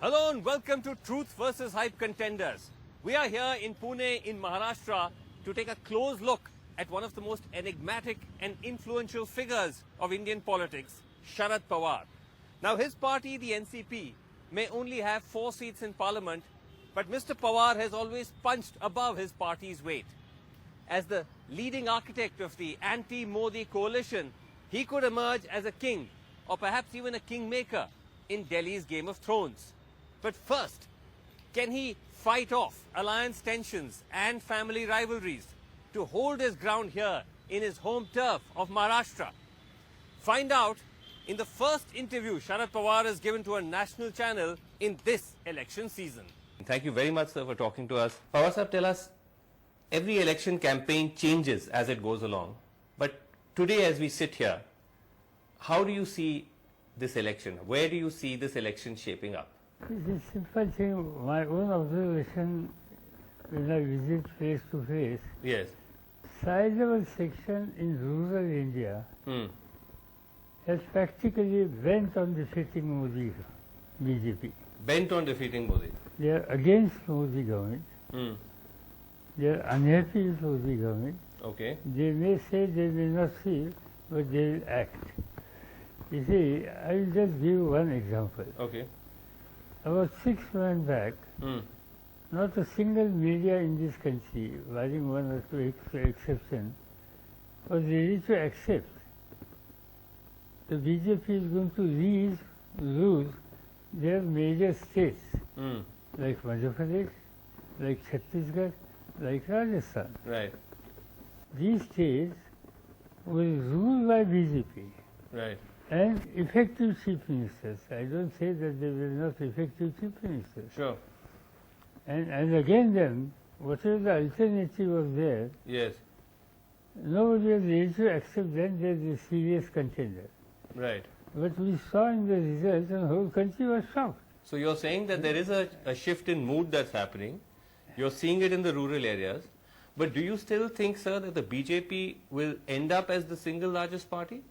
Hello and welcome to Truth versus Hype Contenders. We are here in Pune in Maharashtra to take a close look at one of the most enigmatic and influential figures of Indian politics, Sharad Pawar. Now his party, the NCP, may only have 4 seats in parliament, but Mr. Pawar has always punched above his party's weight. As the leading architect of the anti-Modi coalition, he could emerge as a king or perhaps even a kingmaker in Delhi's Game of Thrones. But first, can he fight off alliance tensions and family rivalries to hold his ground here in his home turf of Maharashtra? Find out in the first interview Sharad Pawar has given to a national channel in this election season. Thank you very much, sir, for talking to us. Pawar sir, tell us, every election campaign changes as it goes along. But today as we sit here, how do you see this election? Where do you see this election shaping up? It's a simple thing. My own observation when I visit face to face, Yes. sizable section in rural India has practically bent on defeating Modi, BJP. Bent on defeating Modi. They are against Modi government. They are unhappy with Modi government. Okay. They may say, they may not feel, but they will act. You see, I will just give one example. Okay. About 6 months back, not a single media in this country, barring 1 or 2 exceptions, was ready to accept the BJP is going to lose their major states, like Madhya Pradesh, like Chhattisgarh, like Rajasthan. Right. These states were ruled by BJP. Right. And effective chief ministers. I don't say that they were not effective chief ministers. Sure. And again then, whatever the alternative was there, Yes. nobody was ready to accept then there is a serious contender. Right. But we saw in the results and the whole country was shocked. So you're saying that there is a shift in mood that's happening. You're seeing it in the rural areas. But do you still think, sir, that the BJP will end up as the single largest party?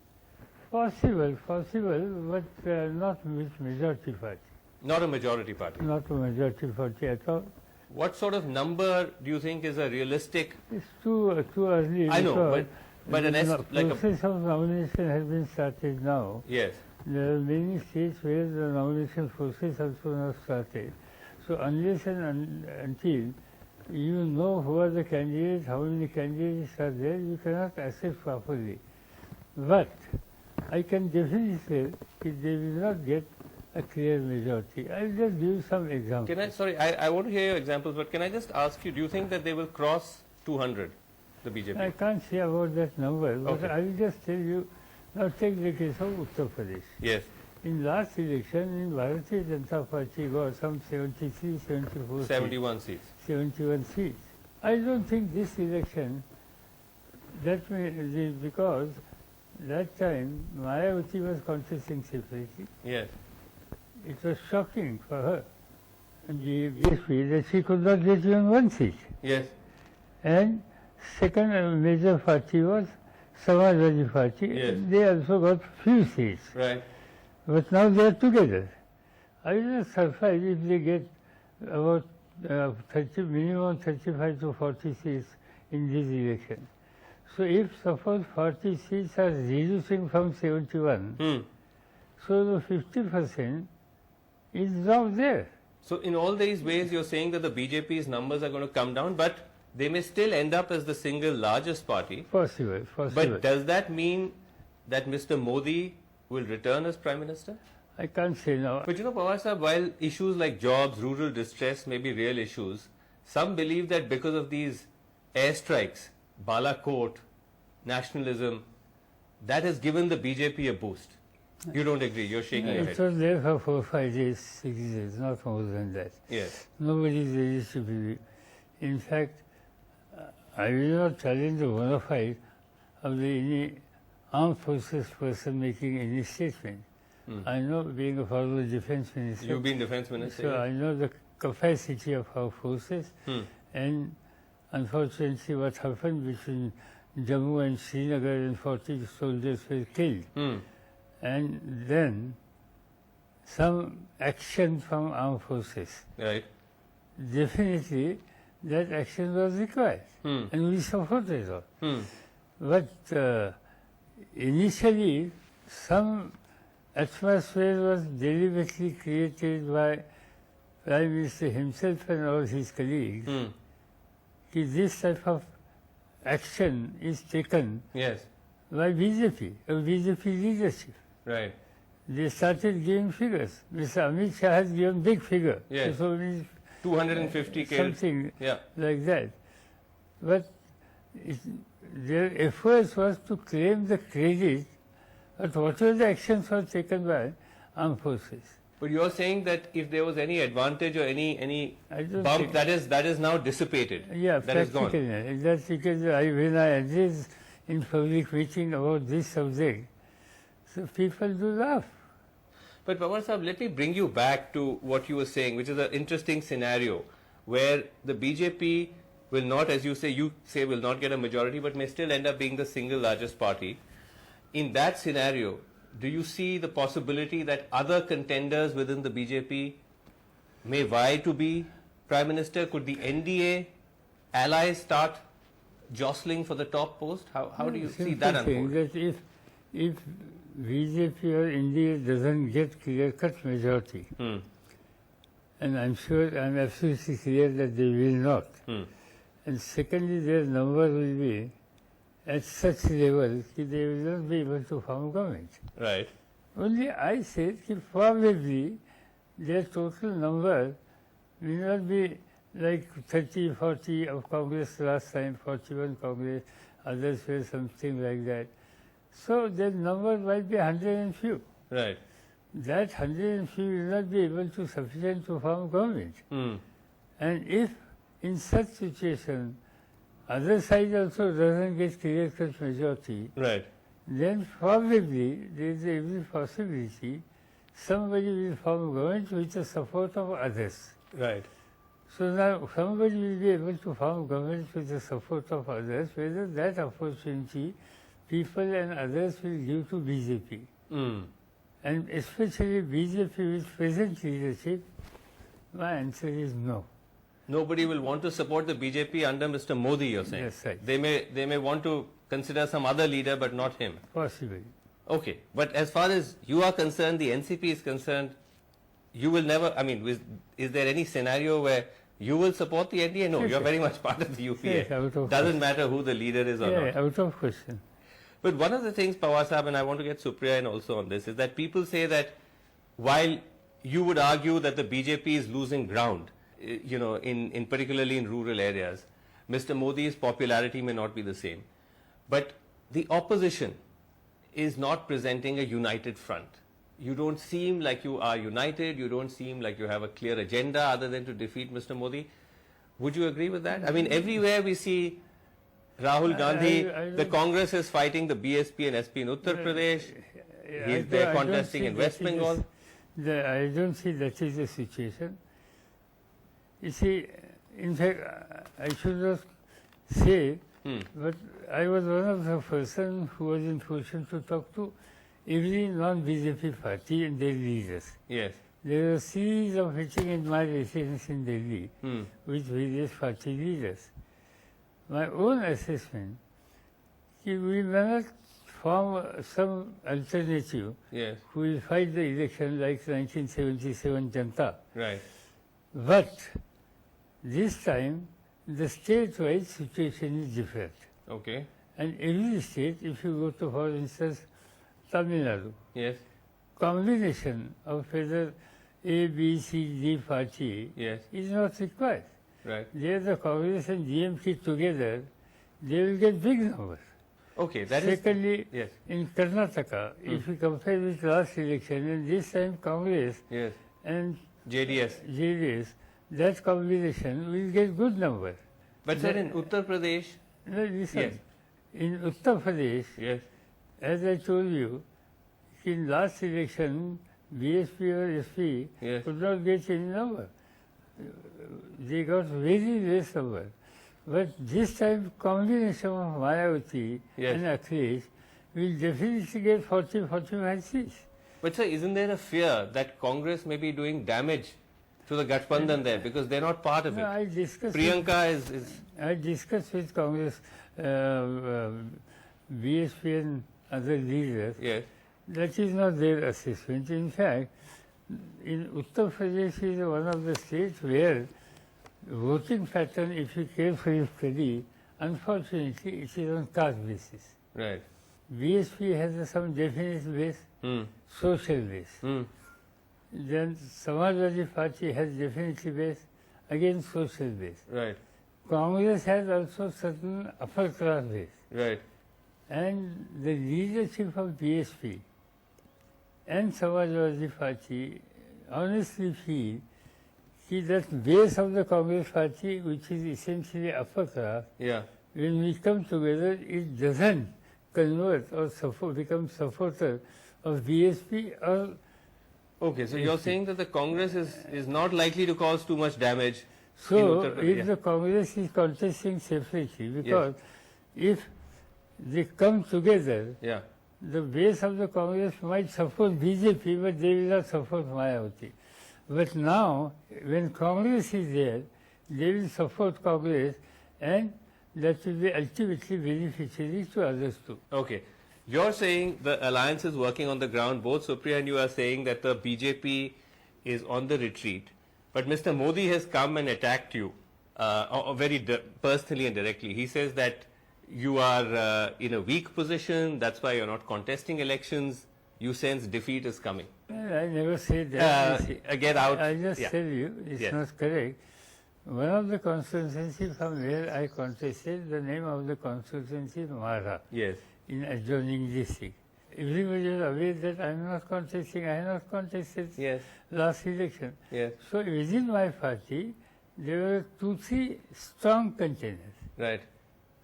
Possible, but not with majority party. Not a majority party. Not a majority party at all. What sort of number do you think is a realistic? It's too early. I know, but an process of nomination has been started now. Yes. There are many states where the nomination process also not started. So unless and until you know who are the candidates, how many candidates are there, you cannot assess properly. But I can definitely say that they will not get a clear majority. I'll just give some examples. I want to hear your examples, but can I just ask you, do you think that they will cross 200, the BJP? I can't say about that number, but Okay. I will just tell you, now take the case of Uttar Pradesh. Yes. In last election, in Bharatiya Janata Party got some 73, 74 71 seats. 71 seats. I don't think this election, because that time Mayawati was contesting separately. Yes. It was shocking for her. And BJP that she could not get even 1 seat. Yes. And second major party was Samajwadi Party. Yes. They also got few seats. Right. But now they are together. I will not surprise if they get about minimum 35 to 40 seats in this election. So if suppose 40 seats are reducing from 71, so the 50% is now there. So in all these ways, you're saying that the BJP's numbers are going to come down, but they may still end up as the single largest party. Possible. But does that mean that Mr. Modi will return as Prime Minister? I can't say now. But you know, Pawar sahab, while issues like jobs, rural distress may be real issues, some believe that because of these airstrikes, Balakot, nationalism, that has given the BJP a boost. You don't agree, you're shaking your It head. was there for 4, 5 days, 6 days, not more than that. Yes. Nobody is ready to believe. In fact, I will not challenge the bona fide of any armed forces person making any statement. I know, being a former defense minister. You've been defense minister. So I know the capacity of our forces. And unfortunately, what happened between Jammu and Srinagar and 40 soldiers were killed. And then some action from armed forces. Right. Definitely, that action was required, and we supported it. But initially, some atmosphere was deliberately created by Prime Minister himself and all his colleagues. This type of action is taken Yes. by BJP, or BJP leadership. Right. They started giving figures. Mr. Amit Shah has given big figure. Yes. So many 250 killed. something Yeah. like that. But their efforts was to claim the credit, but whatever the actions were taken by armed forces. But you're saying that if there was any advantage or any I don't bump, think- that is now dissipated. Yeah, that is gone. practically. That's because when I address in public meeting about this subject, so people do laugh. But Pawar Sahab, let me bring you back to what you were saying, which is an interesting scenario where the BJP will not, as you say will not get a majority, but may still end up being the single largest party. In that scenario, do you see the possibility that other contenders within the BJP may vie to be Prime Minister? Could the NDA allies start jostling for the top post? How do you see that Simple thing unfold? that if BJP or India doesn't get clear-cut majority, and I'm absolutely clear that they will not. And secondly, their number will be at such level that they will not be able to form government. Right. Only I said that probably their total number will not be like 30, 40 of Congress last time, 41 Congress, others were something like that. So their number might be 100 and few. Right. That 100 and few will not be able to sufficient to form government. And if in such situation other side also doesn't get clear-cut majority, Right. then probably there is every possibility somebody will form government with the support of others. Right. So now somebody will be able to form government with the support of others, whether that opportunity people and others will give to BJP. And especially BJP with present leadership, my answer is no. Nobody will want to support the BJP under Mr. Modi, you're saying? Yes, right. They may want to consider some other leader, but not him. Possibly. Okay. But as far as you are concerned, the NCP is concerned, you will never, is there any scenario where you will support the NDA? No, Yes, you're yes. very much part of the UPA. Yes, out of Doesn't matter who the leader is or Yeah, not. out of question. But one of the things, Pawar Sahab, and I want to get Supriya in also on this, is that people say that while you would argue that the BJP is losing ground, in particularly in rural areas, Mr. Modi's popularity may not be the same. But the opposition is not presenting a united front. You don't seem like you are united, you don't seem like you have a clear agenda other than to defeat Mr. Modi. Would you agree with that? Everywhere we see Rahul Gandhi, the Congress is fighting the BSP and SP in Uttar Pradesh. They're contesting in West Bengal. I don't see that is the situation. You see, in fact, I should not say, but I was one of the person who was in position to talk to every non-BJP party and their leaders. Yes. There were a series of meetings in my residence in Delhi with various party leaders. My own assessment, we may not form some alternative Yes. who will fight the election like 1977 Janta. Right. But this time, the state-wide situation is different. Okay. And every state, if you go to, for instance, Tamil Nadu, Yes. combination of whether A, B, C, D party Yes. is not required. Right. There the Congress and DMK together, they will get big numbers. Okay. That is. Secondly, Yes. in Karnataka, if you compare with last election, and this time Congress Yes. and JDS. JDS, that combination will get good numbers. But sir, in Uttar Pradesh. No, listen, Yes. in Uttar Pradesh, Yes. as I told you, in last election, BSP or SP Yes. could not get any number. They got very less number. But this time, combination of Mayawati Yes. and Akhilesh will definitely get 40, 45 seats. But sir, isn't there a fear that Congress may be doing damage to the Gathbandhan there because they're not part of it? I discussed Priyanka is... I discussed with Congress, BSP and other leaders. Yes. That is not their assessment. In fact, in Uttar Pradesh is one of the states where voting pattern, if you carefully study, unfortunately, it is on caste basis. Right. BSP has some definite base, social base. Then Samajwadi Party has definitely base, again social base. Right. Congress has also certain upper class base. Right. And the leadership of BSP and Samajwadi Party honestly feel that base of the Congress Party, which is essentially upper class, Yeah. when we come together, it doesn't convert or become supporter of BSP or... Okay, so you're saying that the Congress is not likely to cause too much damage. So, if the Congress is contesting separately, because if they come together, Yeah. the base of the Congress might support BJP, but they will not support Mayawati. But now, when Congress is there, they will support Congress, and that will be ultimately beneficiary to others too. Okay. You're saying the alliance is working on the ground. Both Supriya and you are saying that the BJP is on the retreat. But Mr. Modi has come and attacked you very personally and directly. He says that you are in a weak position, that's why you're not contesting elections. You sense defeat is coming. Well, I never said that. Get out. I just tell you, it's not correct. One of the constituencies from where I contested, the name of the constituency is Mara. Yes. In adjoining district. Everybody is aware that I am not contesting, I have not contested last election. Yes. So within my party, there were 2-3 strong contenders. Right.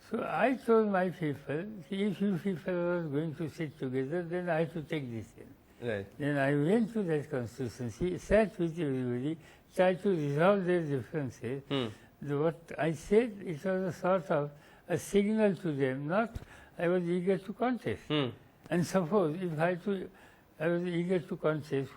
So I told my people, if you people are going to sit together, then I have to take this in. Right. Then I went to that constituency, sat with everybody, tried to resolve their differences. What I said, it was a sort of a signal to them, not I was eager to contest. And suppose if I was eager to contest,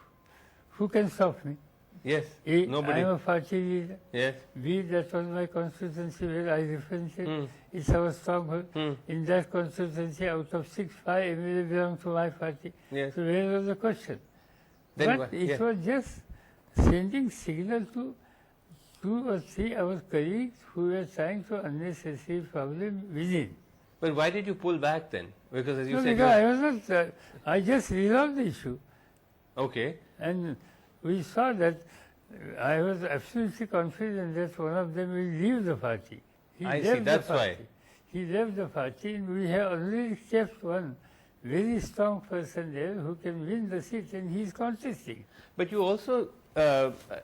who can stop me? Yes, A, nobody. I am a party leader. Yes. B, that was my constituency where I represented. It's our stronghold. In that constituency, out of 6, 5 MLA belong to my party. Yes. So where was the question? Then but it was just sending signal to 2 or 3 our colleagues who were trying to unnecessary problem within. But why did you pull back then? Because as you No, said... because I was not, I just resolved the issue. Okay. And we saw that I was absolutely confident that one of them will leave the party. I see, that's why. He left the party, and we have already kept one very strong person there who can win the seat, and he is contesting. But you also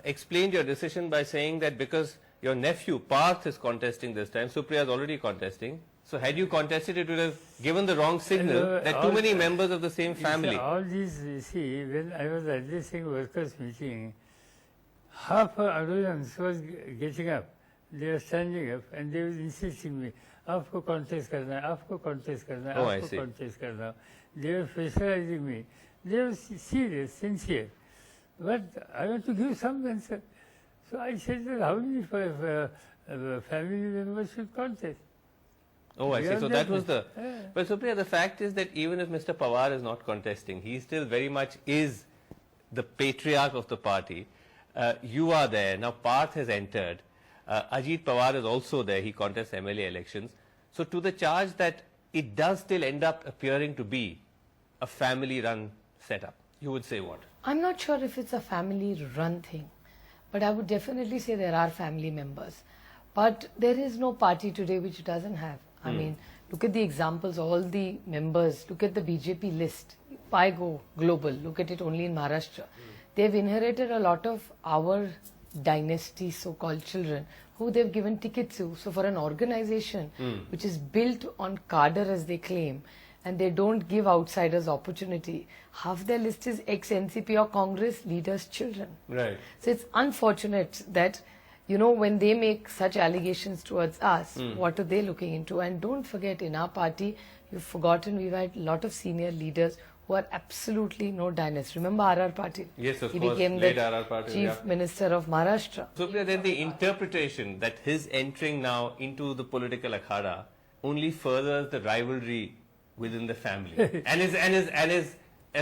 explained your decision by saying that because your nephew Parth is contesting this time, Supriya is already contesting. So had you contested, it would have given the wrong signal that too many members of the same family. All these, you see, when I was addressing workers' meeting, half an audience was getting up. They were standing up and they were insisting me, "Aapko contest karna hai, aapko contest karna hai, aapko contest karna hai." They were pressurizing me. They were serious, sincere. But I want to give some answer. So I said that how many family members should contest? Oh, I see. So that was the... But Supriya, the fact is that even if Mr. Pawar is not contesting, he still very much is the patriarch of the party. You are there. Now Parth has entered. Ajit Pawar is also there. He contests MLA elections. So to the charge that it does still end up appearing to be a family-run setup, you would say what? I'm not sure if it's a family-run thing, but I would definitely say there are family members. But there is no party today which doesn't have. I mean, look at the examples, all the members, look at the BJP list. Why go global? Look at it only in Maharashtra. They've inherited a lot of our dynasty, so-called children, who they've given tickets to. So for an organization which is built on cadre, as they claim, and they don't give outsiders opportunity, half their list is ex-NCP or Congress leaders' children. Right. So it's unfortunate that, you know, when they make such allegations towards us, what are they looking into? And don't forget, in our party, you've forgotten we've had a lot of senior leaders who who are absolutely no dynasty. Remember R.R. Patil? Yes, of he course. became Late the R.R. Patil, Chief Minister of Maharashtra. So then the interpretation that his entering now into the political akhada only furthers the rivalry within the family and is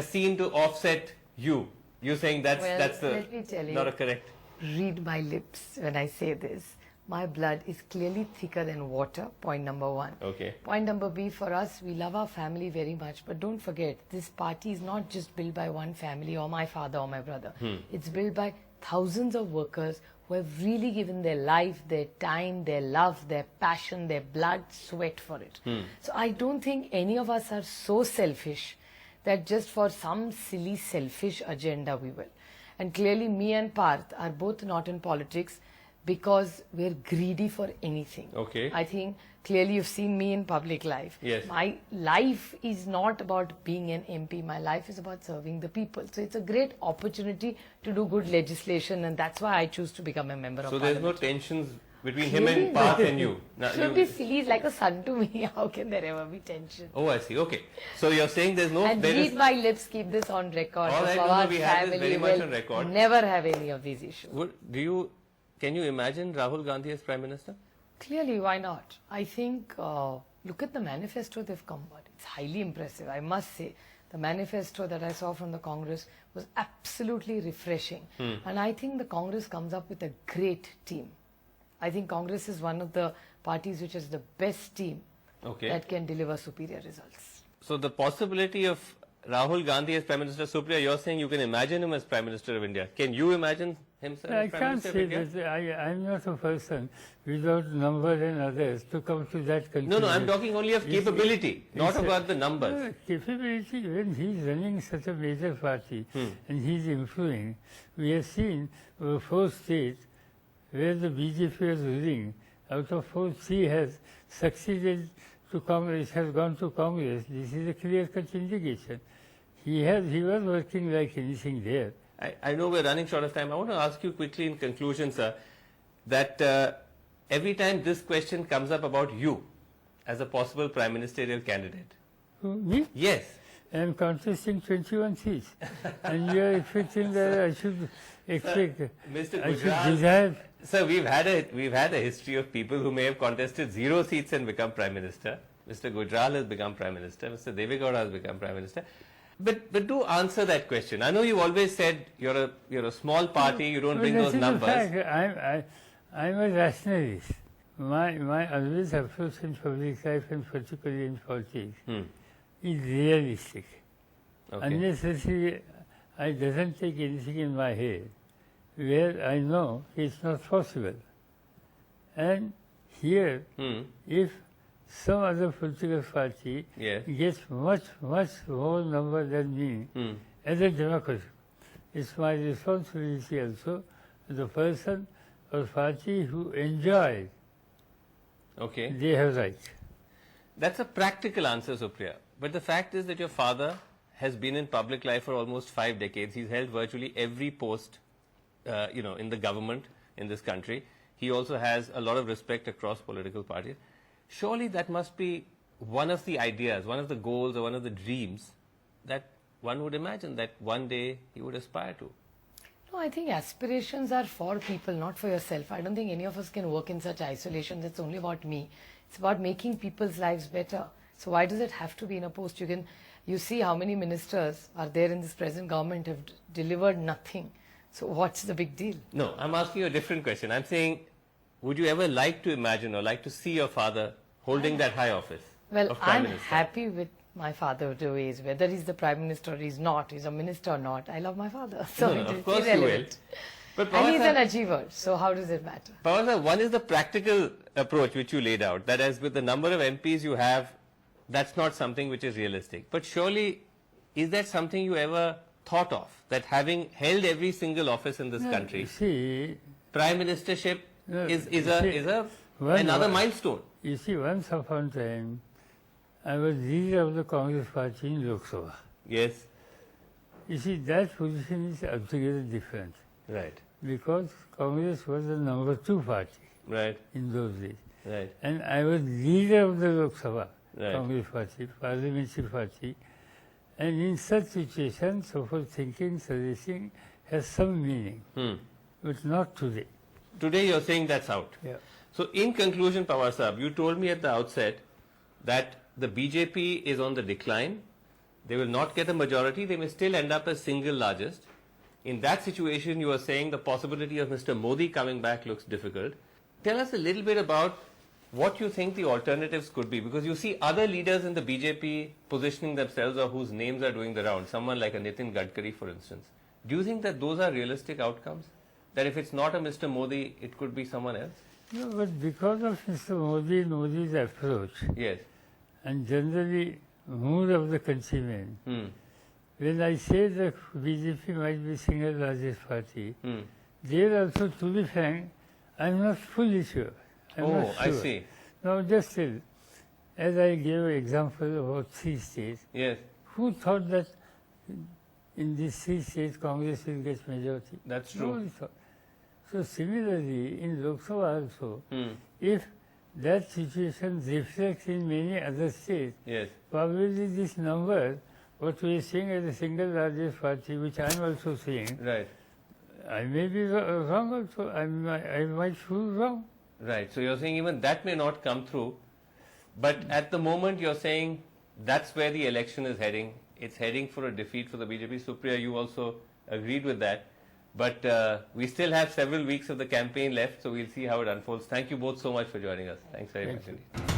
seen to offset you. You're saying that's let me tell you, not a correct. Read my lips when I say this. My blood is clearly thicker than water, point number one. Okay. Point number B, for us, we love our family very much, but don't forget, this party is not just built by one family or my father or my brother. It's built by thousands of workers who have really given their life, their time, their love, their passion, their blood, sweat for it. So I don't think any of us are so selfish that just for some silly selfish agenda we will. And clearly me and Parth are both not in politics because we're greedy for anything. Okay. I think clearly you've seen me in public life. Yes. My life is not about being an MP. My life is about serving the people. So it's a great opportunity to do good legislation, and that's why I choose to become a member of So parliament. there's no tensions between him and Parth and you. Now, Should be silly. He's like a son to me. How can there ever be tension? Oh, I see. Okay. So you're saying there's no... And there read is, my lips, keep this on record. All The right, no, Pawar we have this family very much will on record. never have any of these issues. Can you imagine Rahul Gandhi as Prime Minister? Clearly, why not? I think, look at the manifesto they've come about. It's highly impressive, I must say. The manifesto that I saw from the Congress was absolutely refreshing. And I think the Congress comes up with a great team. I think Congress is one of the parties which has the best team that can deliver superior results. So the possibility of Rahul Gandhi as Prime Minister, Supriya, you're saying you can imagine him as Prime Minister of India. Can you imagine himself I as Prime can't Minister of say India? that. I'm not a person without numbers and others to come to that conclusion. No, I'm talking only of capability, not about the numbers. Capability, when he's running such a major party and he's influencing, we have seen 4 states where the BJP was ruling. Out of 4, 3 has succeeded to Congress, has gone to Congress. This is a clear-cut indication. He was working like anything there. I know we're running short of time. I want to ask you quickly in conclusion, sir, that every time this question comes up about you as a possible prime ministerial candidate. Who, me? Yes. I'm contesting 21 seats. And you are expecting that I should expect, Mr. I should Gujral, desire. sir, we've had a history of people who may have contested 0 seats and become Prime Minister. Mr. Gujral has become Prime Minister. Mr. Devegowda has become Prime Minister. But do answer that question. I know you always said you're a small party, you don't bring those numbers. Fact. I'm a rationalist. My always approach in public life and particularly in politics is realistic. Okay. Unnecessarily, I doesn't take anything in my head where I know it's not possible. And here, if some other political party gets much more number than me as a democrat, it's my responsibility also as a person or party who enjoys. Okay. They have right. That's a practical answer, Supriya. But the fact is that your father has been in public life for almost 5 decades. He's held virtually every post, in the government in this country. He also has a lot of respect across political parties. Surely that must be one of the ideas, one of the goals or one of the dreams that one would imagine that one day he would aspire to. No, I think aspirations are for people, not for yourself. I don't think any of us can work in such isolation. That's only about me. It's about making people's lives better. So why does it have to be in a post? You see how many ministers are there in this present government have delivered nothing. So what's the big deal? No, I'm asking you a different question. I'm saying, would you ever like to imagine or like to see your father holding that high office? Well, of Prime I'm Minister? happy with my father the way he is. Whether he's the Prime Minister or he's not, he's a minister or not, I love my father. So No, it of is course irrelevant. you will. But And he's Pawar an sir, achiever, so how does it matter? Pawar sir, one is the practical approach which you laid out, that as with the number of MPs you have, that's not something which is realistic. But surely, is that something you ever thought of, that having held every single office in this country, See, Prime Ministership is one- another milestone? you see, once upon a time, I was leader of the Congress Party in Lok Sabha. Yes. You see, that position is altogether different Right. because Congress was the number 2 party Right. in those days. Right. And I was leader of the Lok Sabha Right. Congress Party, parliamentary party, And in such situations, so-called thinking, suggesting has some meaning, but not today. Today you're saying that's out. Yeah. So in conclusion, Pawar Sahab, you told me at the outset that the BJP is on the decline. They will not get a majority. They may still end up as single largest. In that situation, you are saying the possibility of Mr. Modi coming back looks difficult. Tell us a little bit about what you think the alternatives could be, because you see other leaders in the BJP positioning themselves or whose names are doing the round, someone like a Nitin Gadkari, for instance. Do you think that those are realistic outcomes? That if it's not a Mr. Modi, it could be someone else? No, but because of Mr. Modi's approach, Yes. and generally mood of the countrymen, when I say that BJP might be single largest party, there also, to be frank, I'm not fully sure. I'm not sure. I see. Now just tell, as I gave an example about 3 states, Yes. who thought that in these 3 states Congress will get majority? That's true. Nobody thought. So similarly, in Lok Sabha also, if that situation reflects in many other states, Yes. probably this number, what we are seeing as the single largest party, which I am also seeing, Right. I may be wrong also. I might prove wrong. Right. So you're saying even that may not come through. But at the moment you're saying that's where the election is heading. It's heading for a defeat for the BJP. Supriya, you also agreed with that. But we still have several weeks of the campaign left, so we'll see how it unfolds. Thank you both so much for joining us. Thanks very much indeed.